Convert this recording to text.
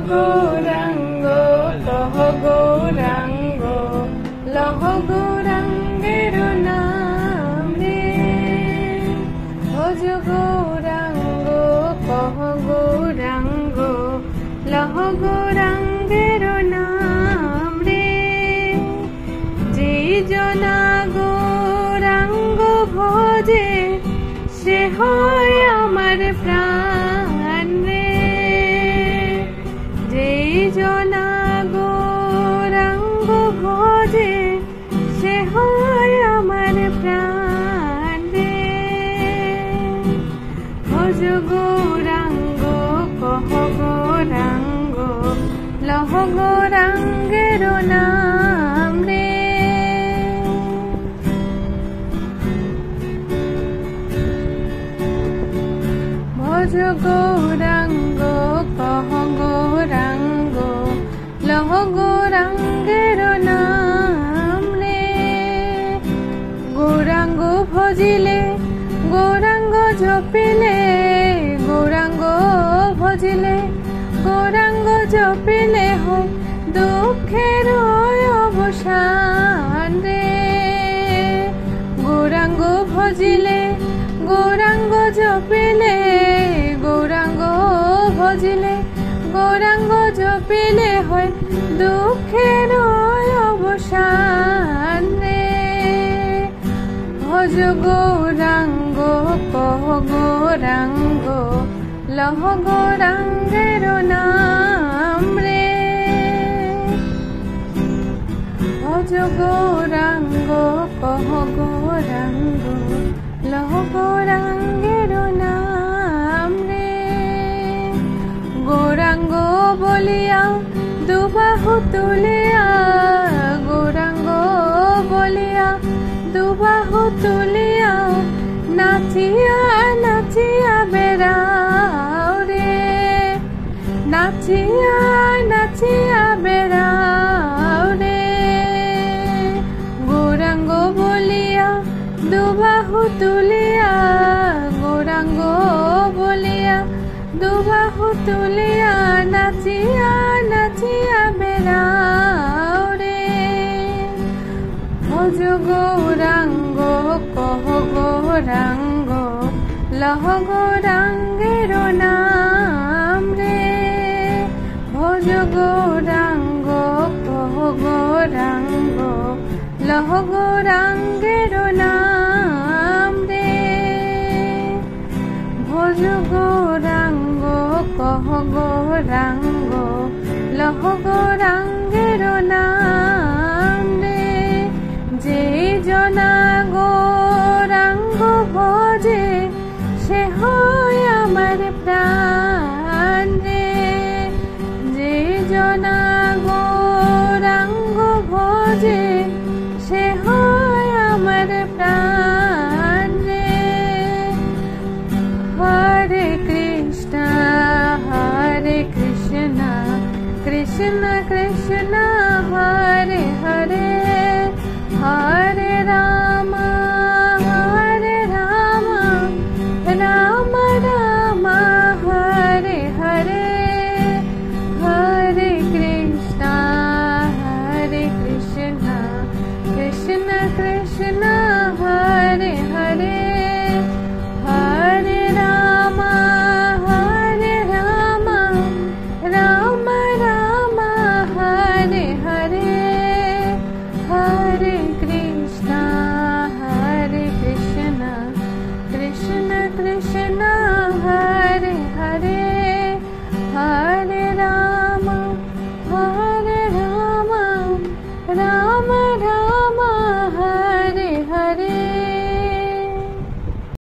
গৌরাঙ্গ কহ গৌরাঙ্গ লহ গৌরাঙ্গের নাম রে। ভজ গৌরাঙ্গ কহ গৌরাঙ্গ লহ গৌরাঙ্গের নাম রে। যেই জনা গৌরাঙ্গ ভজে সে হয় আমার প্রাণ রে। যেই জনা গৌরাঙ্গ ভজে সে হয় আমার প্রাণ রে। ভজ গৌরাঙ্গ কহ গৌরাঙ্গ লহ গৌরাঙ্গের নাম রে। ভজ গৌরাঙ্গ কহ গৌরাঙ্গ লহ গৌরাঙ্গের নাম রে। গৌরাঙ্গ ভজিলে গৌরাঙ্গ জপিলে গৌরাঙ্গ ভজিলে গৌরাঙ্গ জপিলে হয় দুঃখের অবসান রে। গৌরাঙ্গ ভজিলে গৌরাঙ্গ জপিলে গৌরাঙ্গ ভজিলে গৌরাঙ্গ জপিলে হয় দুঃখের অবসান রে। ভজ গৌরাঙ্গ কহ গৌরাঙ্গ লহ গৌরাঙ্গের নাম রে। ভজ গৌরাঙ্গ কহ গৌরাঙ্গ লহ গৌরাঙ্গের নাম রে। গৌরাঙ্গ বলিয়া দুবাহু তুলিয়া গৌরাঙ্গ বলিয়া দুবাহু তুলিয়া নাচিয়া নাচিয়া বেড়াও রে। নাচিয়া নাচিয়া বেড়াও রে। গৌরাঙ্গ বলিয়া দুবাহু তুলিয়া গৌরাঙ্গ বলিয়া দুবাহু তুলিয়া নাচিয়া নাচিয়া বেড়াও রে। ভজ গৌরাঙ্গ কহ গৌরাঙ্গ লহ গৌরাঙ্গের নাম রে। ভজ গৌরাঙ্গ কহ গৌরাঙ্গ লহ গৌরাঙ্গের নাম রে। ভজ গৌরাঙ্গ কহ গৌরাঙ্গ লহ গৌরাঙ্গ